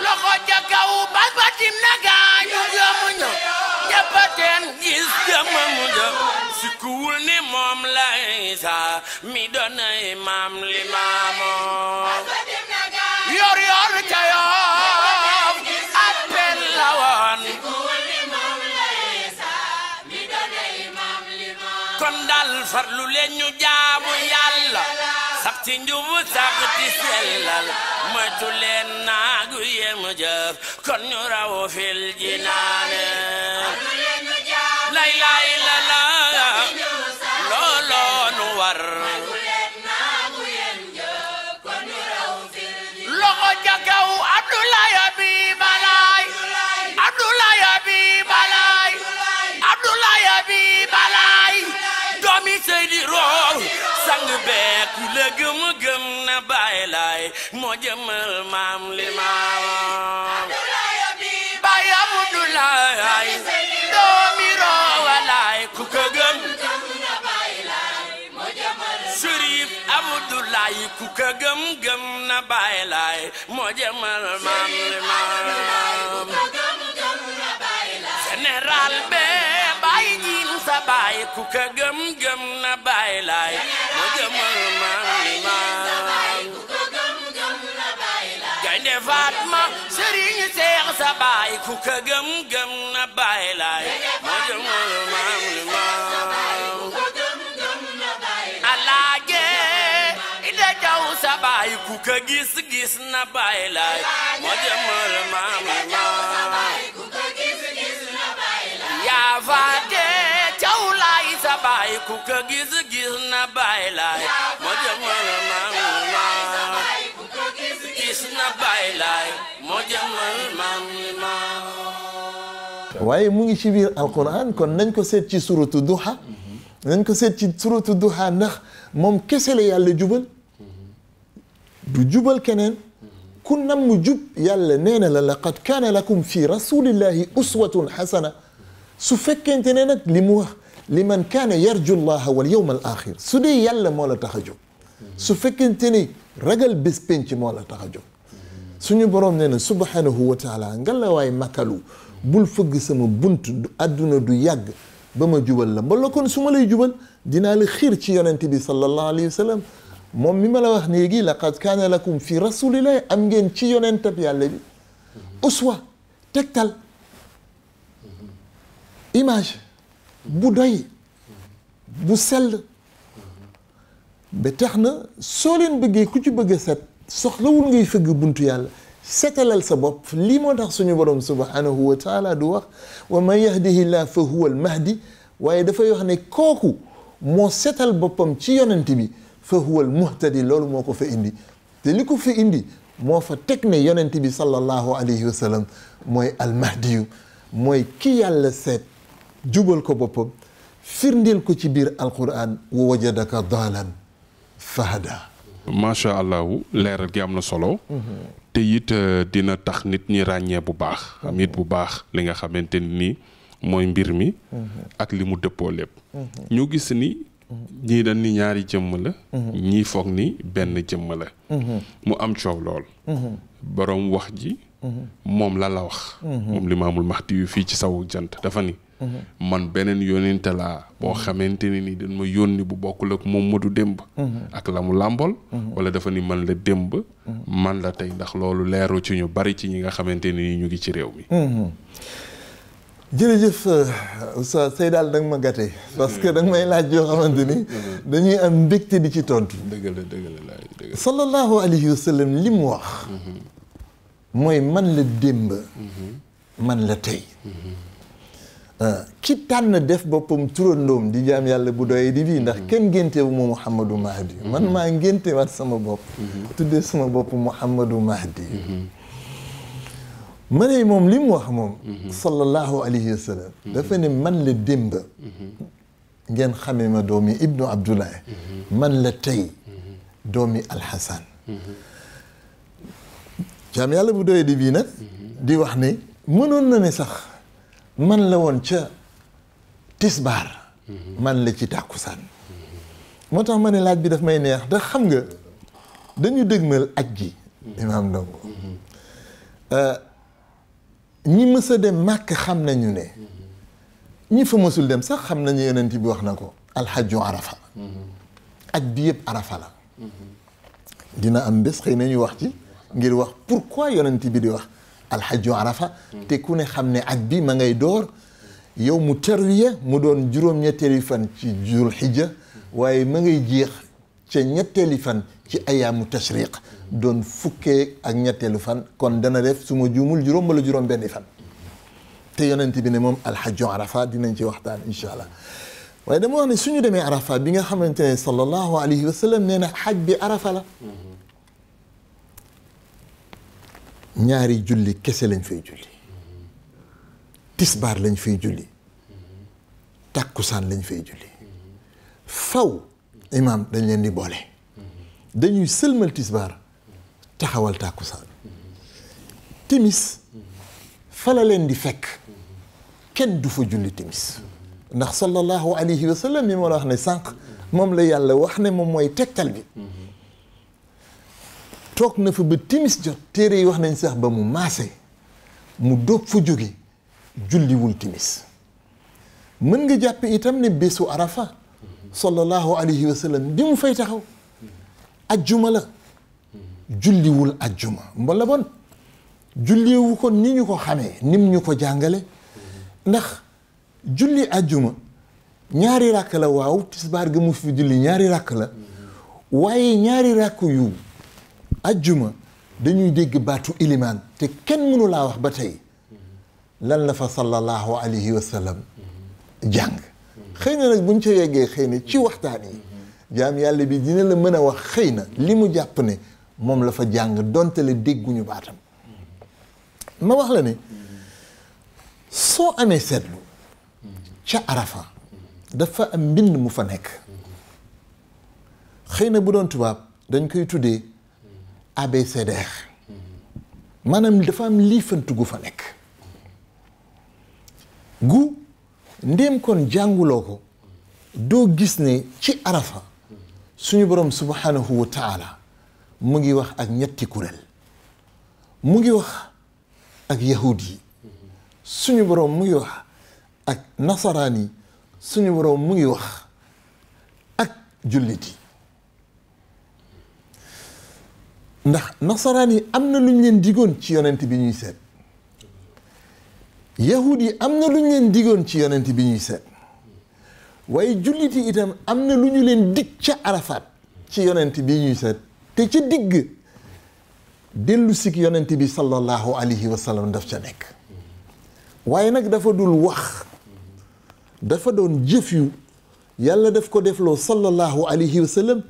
loxo ca kaw bas batim na gaañu jëmuñu jëppateen gis jëmam ja sikkuwul ni moom lay sa mi doonay Maam Limaamu yor yor ca Yoof appel la woon kon dal farlu leen ñu jaamu Yàlla sax ci njubu sax ci sellal moytu leen naagu yem jëf kon ñu raw fil jinaane lay lay la la looloo nu war loxo ca kaw Abdoulaye bi balaay Abdoulaye bi balaay Abdoulaye bi balaay doomi Seydi Roor sang beek la gëm na Baay Laay moo jëmal maam li maam Baay Abdoulaye doomi Roowalaay ku ko gëm Sërif Abdoulaye ku ko gëm na Baay Laay moo jëmal maam li maam général be Baay Jiin sa baay ku ko gëm na Baay Laay moo jëmal maam li maam Gaynde Fatma Sëriñ Seex sa baay ku ko gëm na Baay Laay moo jëmal maam li maam Alaaje Ida Jaw sa baay ku ko gis na Baay Laay moo jëmal maam li maam yaa faate Caw Laay sa baay ku ko gis na Baay Laay moo jëmal maam li maam gis na Baay Laay moo jëmal maam li maam waaye mu ngi ci biir alquran kon nañ ko seet ci suratu duha nañ ko seet ci suratu duha ndax moom kese la yàlla jubal du jubal keneen ku nam mu jub yàlla nee na la laqad kaana lakum fi rasulillahi uswatun xasana su fekkente ne nag li mu wax liman kaana yarju llaha wal yawma al axir su dee yàlla moo la tax a jóg su fekkente ni ragal bés penc moo la tax a jóg suñu borom nee na subhanahu wa taala nga la waay makalu bul fëgg sama bunt àdduna du yàgg ba ma jubal la mbala kon su ma lay jubal dinaa la xiir ci yonente bi sallallahu alayhi wa sallam moom mi ma la wax léegi laqad kaana lakum fi rasulillahi am ngeen ci yonentab yàlla bi uswa tegtal image bu doy bu sell ba tax na soo leen bëggee ku ci bëgg a set soxlawul ngay fëgg buntu yàlla setalal sa bopp lii moo tax suñu borom subhanahu wa taala du wax wa man yahdihi llah fa huwa al mahdi waaye dafay wax ne kooku moo setal boppam ci yonent bi fa huwa al muhtadi loolu moo ko fa indi te li ko fa indi moo fa teg ne yonent bi sallallahu alayhi wa sallam mooy al mahdiyu mooy ki yàlla seet jubal ko boppam firndeel ko ci biir alquran wa wajadaka daalan fahada macha allahu leeral gi am na solo te it dina tax nit ñi ràññee bu baax nit bu baax li nga xamante ni mooy mbir mi ak li mu dëppoo lépp ñu gis ni ñii dañ ni ñaari jëmm la ñii foog ni benn jëmm la mu am coow lool boroom wax ji moom la wax moom Limaamul Mahdi yu fii ci sawu jant dafa ni man beneen yónnente laa boo xamante ne ni dañ ma yónni bu bokkul ak moom Madu démb ak la mu làmbool wala dafa ni man la démb man la tey ndax loolu leeru ci ñu bari ci ñi nga xamante ne ni ñu ngi ci réew mi jërëjëf Oustaz Sey daal da nga ma gàtte parce que da nga may laaj yoo xamante ni dañuy am mbégte di ci tontu dëgg la sallallahu alayhi wa sallam li mu wax mooy man la démb man la tey ki tànn def boppam turandoom di jaam yàlla bu doyee di bii ndax kenn ngénte wu ma Mouhamadou Mahdi man maa ngénte waat sama bopp tuddee sama bopp Mouhamadou Mahdi ma ne moom li mu wax moom sallallahu alayhi wa sallam dafa ne man la démb ngeen xamee ma doomi Ibnu Abdoulaye man la tey doomi Alxasan jaam yàlla bu doyee di bii nag di wax ne mënoon na ne sax man la woon ca tisbaar man la ci tàkkusaan moo tax ma ne laaj bi daf may neex ndax xam nga dañu dëgmal aj gi imaam Ndongo ñi mës a dem màkk xam nañu ne ñi fa mësul dem sax xam nañu yonent bi wax na ko alxajju arafa aj bi yëpp arafa la dina am bés xëy nañu wax ci ngir wax pourquoi yonent bi di wax alxajju arafa te ku ne xam ne aj bi ma ngay door yow mu tarwiya mu doon juróom-ñetteeli fan ci jul xijja waaye ma ngay jeex ca ñetteeli fan ci ayaamu tashriq doon fukkee ak ñetteelu fan kon dana def su ma juumul juróom wala juróom benni fan te yonent bi ne moom alxajju arafa dinañ ci waxtaan incha allah waaye dama wax ne suñu demee arafa bi nga xamante ne sallallahu alayhi wa sallam nee na xaj bi arafa la ñaari julli kese lañ fay julli tisbaar lañ fay julli takkusaan lañ fay julli faw imaam dañ leen di boole dañuy sëlmal tisbaar taxawal takkusaan timis fa la leen di fekk kenn du fa julli timis ndax sallallahu alayhi wa sallam mi ma la wax ne sànq moom la yàlla wax ne moom mooy tegtal bi toog na fa ba timis jot téere yi wax nañ sax ba mu maase mu doog fa jóge julliwul timis mën nga jàpp itam ne bésu arafa sallallahu alayhi wa sallam bi mu fay taxaw ajjuma la julliwul ajjuma mbala bon julliwu ko ni ñu ko xamee nim ñu ko jàngale ndax julli ajjuma ñaari ràkk la waaw tisbaar ga mu fi julli ñaari ràkk la waaye ñaari ràkk yu ajjuma dañuy dégg baatu ilimaan te kenn mënu laa wax ba tey lan la fa sallallahu alayhi wa sallam jàng xëy na nag buñ ca yeggee xëy na ci waxtaan yi jaam yàlla bi dina la mën a wax xëy na li mu jàpp ne moom la fa jàng donte la dégguñu baatam ma wax la ne soo amee seetlu ca arafa dafa am mbind mu fa nekk xëy na bu doon tubaab dañ koy tuddee ABCDR maanaam dafa am liifantu gu fa nekk gu ndéem kon jànguloo ko doo gis ne ci arafa suñu borom subhanahu wa taala mu ngi wax ak ñetti kuréel mu ngi wax ak yahud yi suñu borom mu ngi wax ak nasaraan yi suñu borom mu ngi wax ak jullit yi ndax nasaraan yi am na lu ñu leen digoon ci yonent bi ñuy seet yahud yi am na lu ñu leen digoon ci yonent bi ñuy seet waaye jullit yi itam am na lu ñu leen dig ca arafaat ci yonent bi ñuy seet te ca digg dellu sik yonent bi sallallahu alayhi wa sallam daf ca nekk waaye nag dafa dul wax dafa doon jëf yu yàlla daf ko defloo sallallahu alayhi wa sallam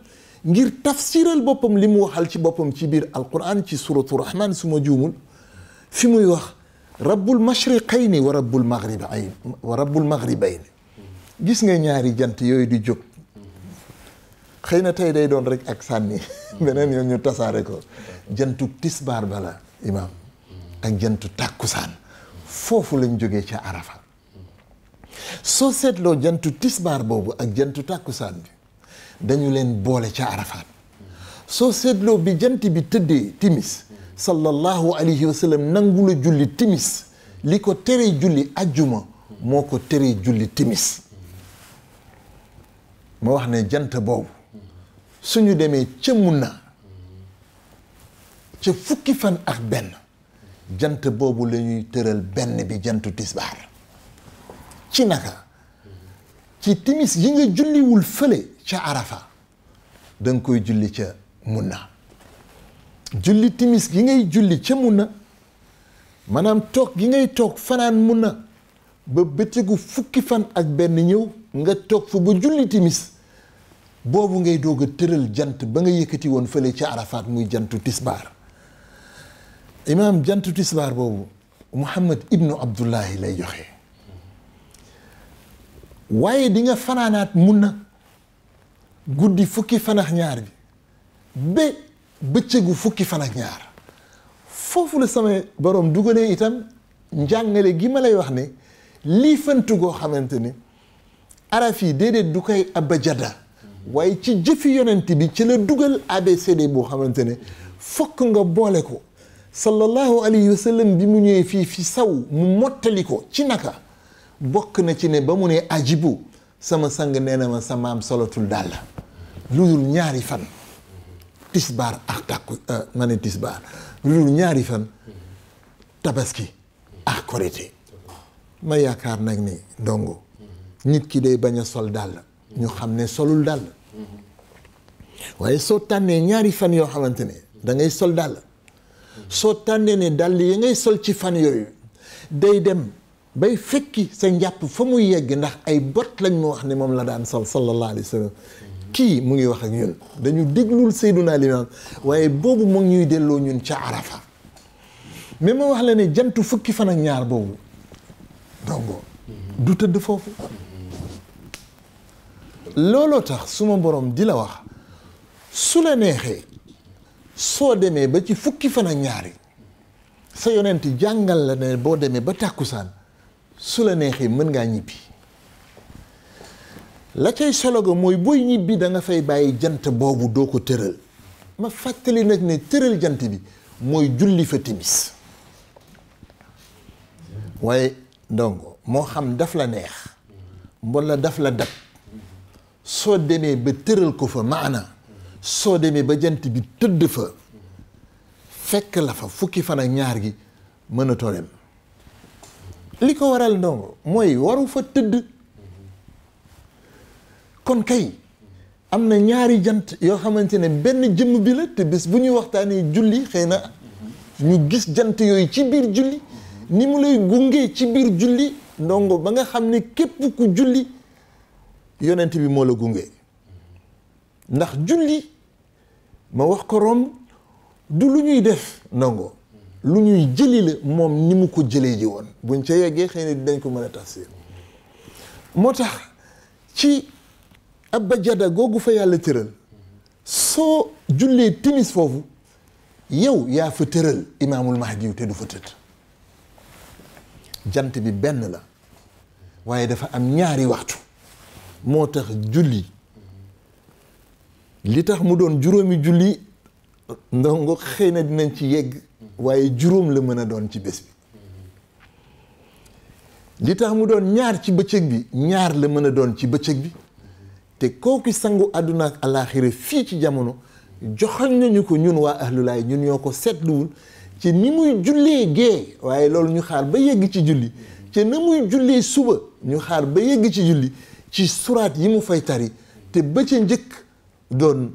ngir tafsiral boppam li mu waxal ci boppam ci biir alquran ci suratu rahman su ma juumul fi muy wax rabbul mashriqayni wa rabbul maghribayni wa rabbul maghribayni gis nga ñaari jant yooyu di jóg xëy na tey day doon rek ak sànni beneen yoon ñu tasaare ko jantu tisbaar bala imaam ak jantu tàkkusaan foofu lañ jógee ca arafa soo seetloo jantu tisbaar boobu ak jantu tàkkusaan bi dañu leen boole ca arafaat soo seetloo bi jant bi tëddee timis sallallahu alayhi wa sallam nangu la julli timis li ko teree julli ajjuma moo ko teree julli timis ma wax ne jant boobu suñu demee ca Munna ca fukki fan ak benn jant boobu la ñuy tëral benn bi jantu tisbaar ci naka ci timis yi nga julliwul fële ca arafa danga koy julli ca Munna julli timis gi ngay julli ca Munna maanaam toog gi ngay toog fanaan Munna ba bëccëgu fukki fan ak benn ñëw nga toog fa ba julli timis boobu ngay doog a tëral jant ba nga yëkkati woon fële ca arafaat muy jantu tisbaar imaam jantu tisbaar boobu Muhammad ibnu Abdullahi lay joxe waaye di nga fanaanaat Munna guddi fukki fan ak ñaar bi ba bëccëgu fukki fan ak ñaar foofu la sama borom dugalee itam njàngale gi ma lay wax ne lii fantu goo xamante ni araf yi déedéet du koy abajada waaye ci jëfi yonent bi ci la dugal ABCD boo xamante ne fokk nga boole ko sallallahu alayhi wa sallam bi mu ñëwee fii fi saw mu mottali ko ci naka bokk na ci ne ba mu ne ajibu sama sang nee na ma sa maam solotul daal la lu dul ñaari fan tisbaar ak takku ma ne tisbaar lu dul ñaari fan tabaski ak korité ma yaakaar nag ni ndongo nit ki day bañ a sol dàll ñu xam ne solul dàll waaye soo tànnee ñaari fan yoo xamante ne da ngay sol dàll soo tànnee ne dàll yi ngay sol ci fan yooyu day dem bay fekki sa njàpp fa muy yegg ndax ay bot lañ mu wax ne moom la daan sol sallallahu alayhi wa sallam kii mu ngi wax ak ñun dañu déglul Seydunaa Limaam waaye boobu mu ngi ñuy delloo ñun ca Arafa mais ma wax la ne jantu fukki fan ak ñaar boobu donc du tëdd foofu looloo tax suma borom di la wax su la neexee soo demee ba ci fukki fan ak ñaar yi sa yonent jàngal la ne boo demee ba tàkkusaan su la neexee mën ngaa ñibbi la cay solo ga mooy booy ñibbi da nga fay bàyyi jant boobu doo ko tëral ma fàttali nag ne tëral jant bi mooy julli fa timis waaye donc moo xam daf la neex walla daf la dab soo demee ba tëral ko fa maana soo demee ba jant bi tëdd fa fekk la fa fukki fan ak ñaar gi mënatoo dem li ko waral ndongo mooy waru fa tëdd kon kay am na ñaari jant yoo xamante ne benn jëmm bi la te bés bu ñuy waxtaanee julli xëy na ñu gis jant yooyu ci biir julli ni mu lay gungee ci biir julli ndongo ba nga xam ne képp ku julli yonent bi moo la gungee ndax julli ma wax ko romb du lu ñuy def ndongo lu ñuy jëli la moom ni mu ko jëlee ji woon buñ ca yeggee xëy na dinañ ko mën a tafsir moo tax ci abba jada googu fa yàlla tëral soo jullee timis foofu yow yaa fa tëral imaamul mahdi yu te du fa tëdd jant bi benn la waaye dafa am ñaari waxtu moo tax julli li tax mu doon juróomi julli ndongo xëy na dinañ ci yegg waaye juróom la mën a doon ci bés bi li tax mu doon ñaar ci bëccëg bi ñaar la mën a doon ci bëccëg bi te kooku sangu àdduna ak alaaxira fii ci jamono joxoñ nañu ko ñun waa ahlulaay ñun ñoo ko seetluwul ci ni muy jullee gee waaye loolu ñu xaar ba yegg ci julli te na muy jullee suba ñu xaar ba yegg ci julli ci suraat yi mu fay tari te ba ca njëkk doon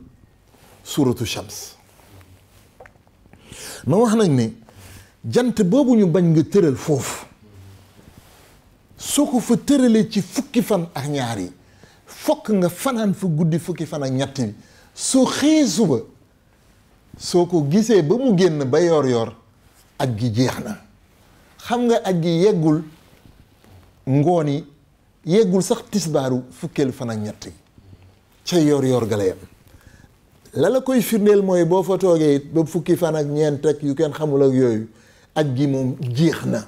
suratu shams ma wax nag ne jant boobu ñu bañ nga tëral foofu soo ko fa tëralee ci fukki fan ak ñaar yi fokk nga fanaan fa guddi fukki fan ak ñett bi soo xëyee suba soo ko gisee ba mu génn ba yor yor aj gi jeex na xam nga aj gi yeggul ngoon yi yeggul sax tisbaaru fukkeelu fan ak ñett ca yor yor ga la yem la la koy firndeel mooy boo fa toogee ba fukki fan ak ñeent ak yu kenn xamul ak yooyu aj gi moom jeex na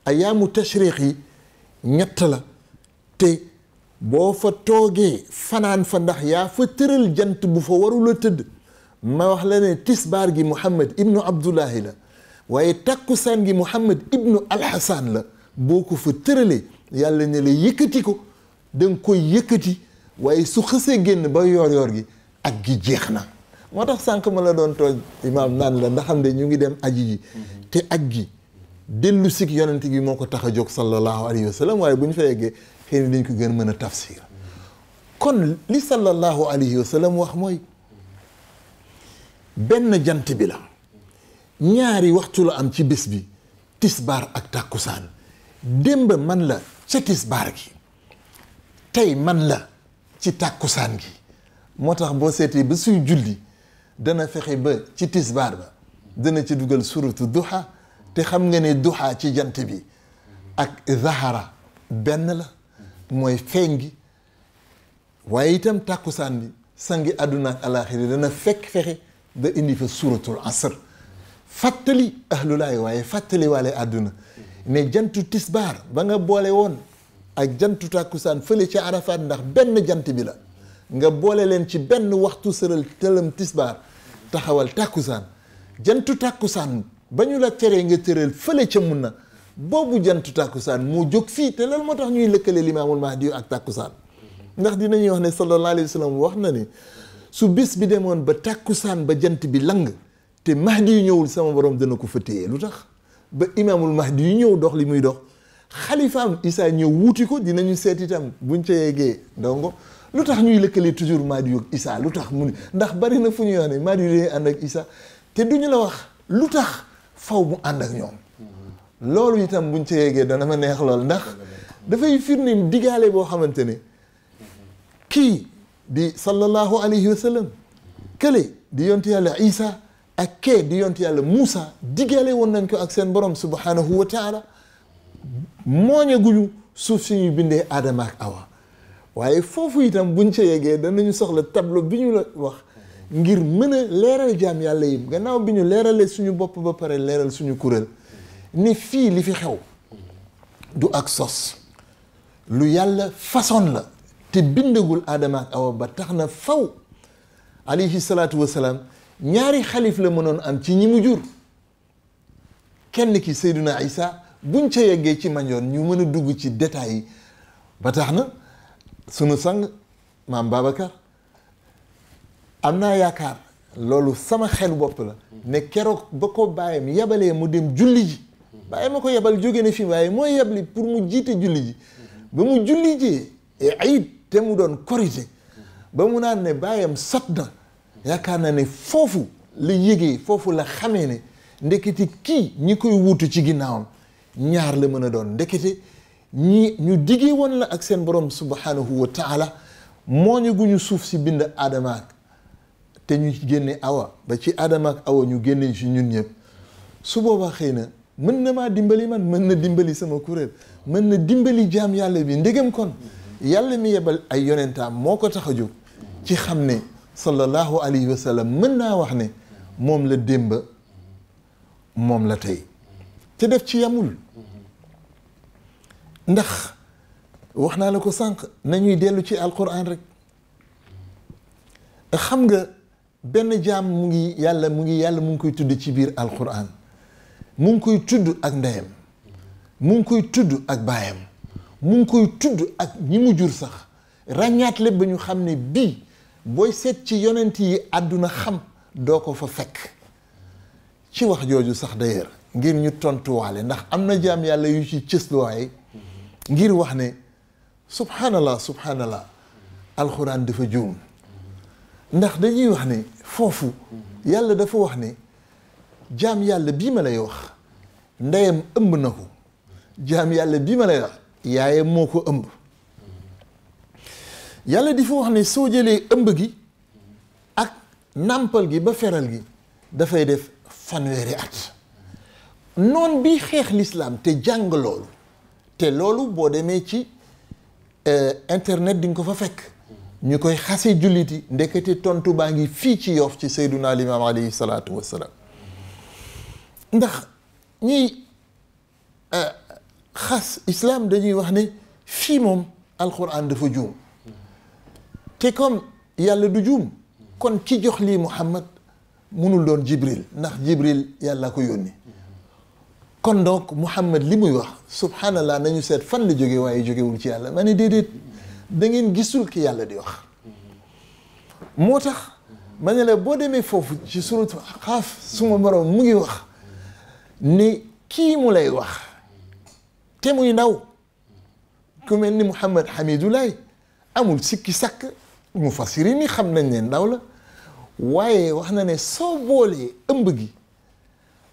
ayaamu tashriq yi ñett la te boo fa toogee fanaan fa ndax yaa fa tëral jant bu fa warula tëdd ma wax la ne tisbaar gi Muhammad ibnu Abdullahi la waaye takkusaan gi Muhammad ibnu Alxasan la boo ko fa tëralee yàlla ne la yëkkati ko danga koy yëkkati waaye su xësee génn ba yoor yoor gi aj gi jeex na moo tax sànq ma la doon tooj imaam naan la ndax xam ne ñu ngi dem aji ji te aj gi dellu sik yonent gi moo ko tax a jóg sallallahu alayhi wa sallam waaye bu ñu fa yeggee xëy na dañ ko gën mën a tafsir kon li sallallahu alayhi wa sallam wax mooy benn jant bi la ñaari waxtu la am ci bés bi tisbaar ak tàkkusaan démb man la ca tisbaar gi tey man la ci tàkkusaan gi moo tax boo seetee ba suy julli dana fexe ba ci tisbaar ba dana ci dugal suratu duha te xam nga ne duha ci jant bi ak zahara benn la mooy feeñ gi waaye itam tàkkusaan bi sangi àdduna ak alaaxira dana fekk fexe ba indi fa suratul asr fàttali ahlulaay waaye fàttali waale àdduna ne jantu tisbaar ba nga boole woon ak jantu tàkkusaan fële ci arafaat ndax benn jant bi la nga boole leen ci benn waxtu sëral tëlam tisbaar taxawal tàkkusaan jantu tàkkusaan ba ñu la teree nga tëral fële ca mun na boobu jantu tàkkusaan moo jóg fii te loolu moo tax ñuy lëkkale limaamul mahdi ak tàkkusaan ndax dinañuy wax ne sallallahu alayhi wa sallam wax na ne su bis bi demoon ba tàkkusaan ba jant bi lang te mahdi yu ñëwul sama borom dana ko fa téye lu tax ba imaamul mahdi yu ñëw dox li muy dox xalifaam isaa ñëw wuuti ko dinañu seet itam buñ ca yeggee ndongo lu tax ñuy lëkkale toujours Mahdi ak Isa lu tax mu ndax bari na fu ñuy wax ne Mahdi day ànd ak Isa te duñu la wax lu tax faw mu ànd ak ñoom loolu itam buñ ci yeggee dana ma neex lool ndax dafay firnde digaale boo xamante ne kii di sallallahu alayhi wa sallam kële di yonti yàlla Isa ak kee di yonti yàlla Muusa digaale woon nañ ko ak seen borom subhanahu wa taala mooñe guñu suuf si ñuy bindee Adama ak Awa waaye foofu itam buñ ca yeggee danañu soxla tableau bi ñu la wax ngir mën a leeral jaam yàlla yi gannaaw bi ñu leeralee suñu bopp ba pare leeral suñu kuréel ni fii li fi xew du ak sos lu yàlla façon la te bindagul Adama ak Awa ba tax na faw alayhi salaatu wasalaam ñaari xalif la mënoon am ci ñi mu jur kenn ki Seydina Isa buñ ca yeggee ci manjoon ñu mën a dugg ci détails yi ba tax na sunu sang maam Babacar am naa yaakaar loolu sama xel bopp la ne keroog ba ko bàyyam yebalee mu dem julli ji bàyyi ma ko yebal jóge na fi waaye mooy yebli pour mu jiite julli ji ba mu julli ji ayit te mu doon korité ba mu naan ne bàyyam sot na yaakaar naa ne foofu la yégee foofu la xamee ne ndekete kii ñi koy wuutu ci ginnaawam ñaar la mën a doon ndekete ñi ñu diggee woon la ak seen borom subhanahu wa taala moo ñu gu ñu suuf si bind Adama ak te ñu génne Awa ba ci Adama ak Awa ñu génne ci ñun ñëpp su boobaa xëy na mën na maa dimbali man mën na dimbali sama kuréel mën na dimbali jaam yàlla bi ndegam kon yàlla mi yebal ay yonentaam moo ko tax a jóg ci xam ne sallallahu alayhi wa sallam mën naa wax ne moom la démb moom la tey te def ci yamul ndax wax naa la ko sànq nañuy dellu ci alquran rek xam nga benn jaam mu ngi yàlla mu ngi koy tudd ci biir alquran mu ngi koy tudd ak ndeyam mu ngi koy tudd ak baayam mu ngi koy tudd ak ñi mu jur sax ràññaat lépp ba ñu xam ne bii booy seet ci yonent yi àdduna xam doo ko fa fekk ci wax jooju sax d'ailleurs ngir ñu tontuwaale ndax am na jaam yàlla yu ci cësluwaay ngir wax ne subhanallah alxuraan dafa juum ndax dañuy wax ne foofu yàlla dafa wax ne jaam yàlla bii ma lay wax ndeyam ëmb na ko jaam yàlla bii ma lay wax yaayam moo ko ëmb yàlla di fa wax ne soo jëlee ëmb gi ak nàmpal gi ba feral gi dafay def fanweeri at noon bi xeex lislaam te jàng loolu te loolu boo demee ci internet di nga ko fa fekk ñu koy xase julliti ndekete tontu baa ngi fii ci Yoff ci Seyduna Limaam alayhi salaatu wassalaam ndax ñiy xas islaam dañuy wax ne fii moom alquran dafa juum te comme yàlla du juum kon ki jox lii Muhammad munul doon Jibril ndax Jibril yàlla ko yónni kon donc Muhammad li muy wax subhanallah nañu seet fan la jóge waaye jógewul ci yàlla ma ne déedéet da ngeen gisul ki yàlla di wax moo tax ma ne la boo demee foofu ci suratu Xaaf suma borom mu ngi wax ni kii mu lay wax te muy ndaw ku mel ni Muhammad Hamidulaay amul sikki sakk mufassiri ni xam nañ ne ndaw la waaye wax na ne soo boolee ëmb gi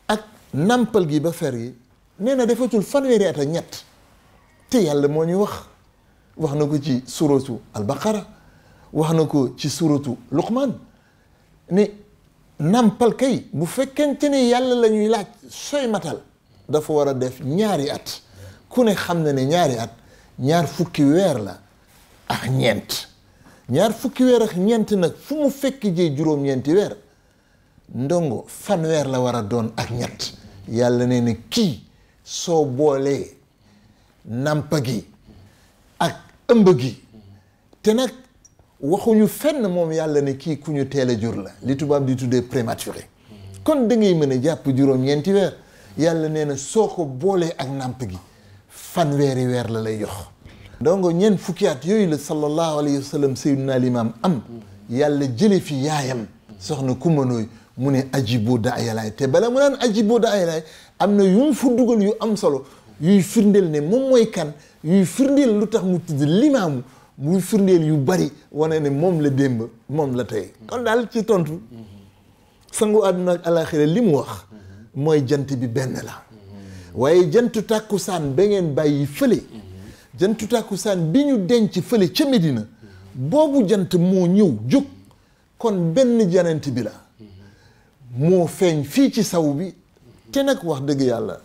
ak nampal gi ba fer gi nee na defatul fanweeri at ak ñett te yàlla moo ñu wax na ko ci suratu albaqara wax na ko ci suratu luqman ne nampal kay bu fekkente ne yàlla la ñuy laaj sooy matal dafa war a def ñaari at ku ne xam na ne ñaari at ñaar fukki weer la ak ñeent ñaar fukki weer ak ñeent nag fu mu fekk jee juróom-ñeenti weer ndongo fanweer la war a doon ak ñett yàlla nee na kii soo boolee nampa gi ak ëmb gi te nag waxuñu fenn moom yàlla ne kii ku ñu teel a jur la li tubaab di tuddee prématuré kon da ngay mën a jàpp juróom-ñeenti weer yàlla nee na soo ko boolee ak namp gi fanweeri weer la lay jox donc ñeent fukki at yooyu la sallallahu alayhi wa sallam sayyidina limaam am yàlla jële fi yaayam soxna kumanooy mu ne ajibu daayalaay te bala mu naan ajibu daayalaay am na yu mu fu dugal yu am solo yuy firndeel ne moom mooy kan yuy firndeel lu tax mu tudd limaamu muy firndeel yu bari wane ne moom la démb moom la tey kon daal ci tontu sangu àdduna ak alaxira li mu wax mooy jant bi benn la waaye jantu tàkkusaan ba ngeen bàyyi fële jantu tàkkusaan bi ñu denc fële ca Medina boobu jant moo ñëw jóg kon benn janant bi la moo feeñ fii ci saw bi te nag wax dëgg yàlla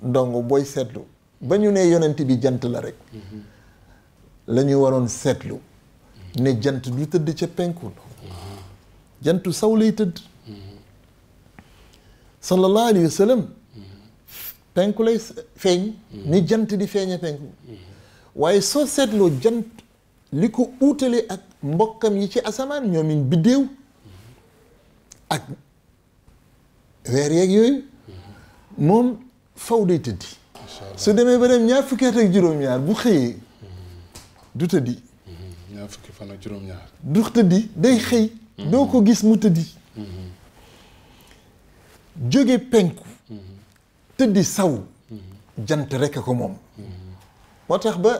ndongo booy seetlu ba ñu ne yonent bi jant la rek la ñu waroon seetlu ne jant du tëdd ca penku jantu saw lay tëdd sallallahu alayhi wa sallam penku lay feeñ ni jant di feeñe penku waaye soo seetloo jant li ko uutale ak mbokkam yi ci asamaan ñoomin biddéew ak weer yeeg yooyu moom faw day tëddi su demee ba dem ñaar fukki at ak juróom-ñaar bu xëyee du tëddi ñaar fukki fan ak juróom-ñaar du tëddi day xëy doo ko gis mu tëddi jóge penku tëddi saw jant rekk ko moom moo tax ba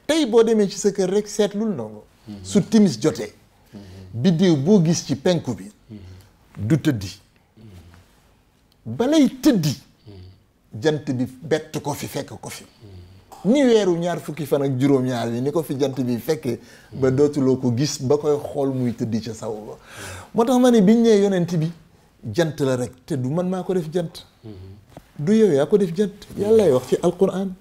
tey boo demee ci sa kër rek seetlul ndongo su timis jotee biddéew boo gis ci penku bi du tëddi balay tëddi jant bi bett ko fi fekk ko fi ni weeru ñaar fukki fan ak juróom-ñaar bi ni ko fi jant bi fekkee ba dootuloo ko gis ba koy xool muy tëddi ca saw ba moo tax ma ne biñ nee yonent bi jant la rek te du man maa ko def jant du yow yaa ko def jant yàllay wax ci alquran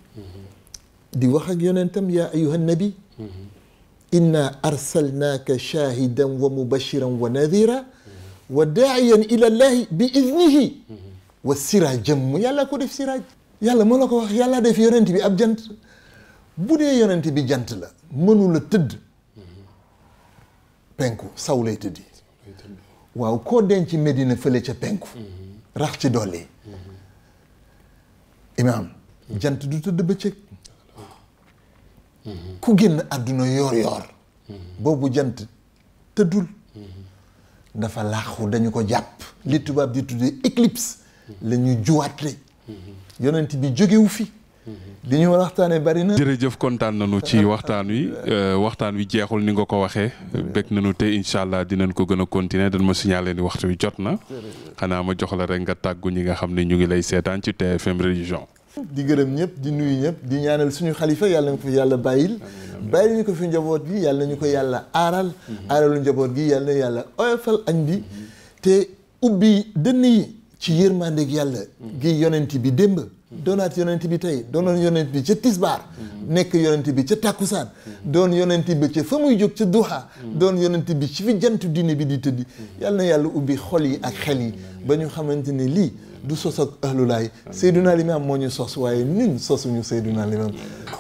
di wax ak yonentam yaa ayuha nabi inna arsalnaaka shahidan wa mubashiran wa nadira wa daaiyan ila llahi bi idnihi wa sirajan mu yàlla ko def siraj yàlla moo la ko wax yàlla def yonent bi ab jant bu dee yonent bi jant la mënula tëdd penku saw lay tëddi waaw koo denc Medina fële ca penku rax ci dolli imaam jant du tëdd bëccëg ku génn àdduna yoor boobu jant tëddul dafa laaxu dañu ko jàpp li tubaab di tuddee éclipse la ñu juwaatle yonent bi jógewu fi li ñu waxtaane bari na. jërëjëf kontaan nañu ci waxtaan wi jeexul ni nga ko waxee bég nañu te incha allah dinañ ko gën a continuer dañ ma signalé ni waxtu wi jot na xanaa ma jox la rek nga tàggu ñi nga xam ne ñu ngi lay seetaan ci TFM religion. di gërëm ñëpp di nuyu ñëpp di ñaanal suñu xalifa yàlla na ko fi yàlla bàyyil ñu ko fi njaboot bi yàlla nañu ko yàlla aaralu njaboot gi yàlla na yàlla oyofal añ bi te ubbi dënn yi ci yërmandeeg yàlla gi yonent bi démb doonaat yonent bi tey doonoon yonent bi ca tisbaar nekk yonent bi ca tàkkusaan doon yonent bi ca fa muy jóg ca duha doon yonent bi ci fi jant diine bi di tëddi yàlla na yàlla ubbi xol yi ak xel yi ba ñu xamante ne lii du sos ak ahlulaay Seydina Limaam moo ñu sos waaye ñun sosuñu Seydina Limaam.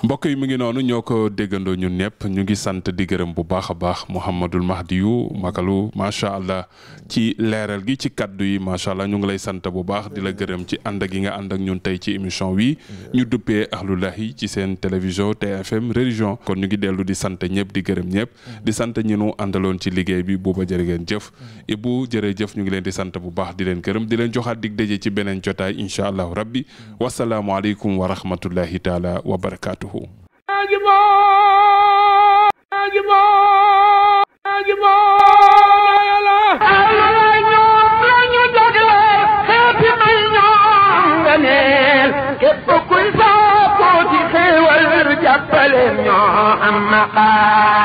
mbokk yi mu ngi noonu ñoo ko déggandoo ñun ñëpp ñu ngi sant di gërëm bu baax a baax Mouhamadul Mahdiyu Makalu macha allah ci leeral gi ci kaddu yi macha allah ñu ngi lay sant bu baax di la gërëm ci ànd gi nga ànd ak ñun tey ci émission wi ñu duppee ahlulahi ci seen télévision TFM religion kon ñu ngi dellu di sant ñëpp di gërëm ñëpp di sant ñi nu àndaloon ci liggéey bi booba jërë ngeen jëf Ibou jërëjëf ñu ngi leen di sant bu baax di leen gërëm di leen joxaat dig daje ci beneen jotaay incha allahu rabbi wasalaamu aleykum wa rahmatullahi taala wa barakatuhu képp kuy soo ko ci xéewal jàppale ñoo am maqaam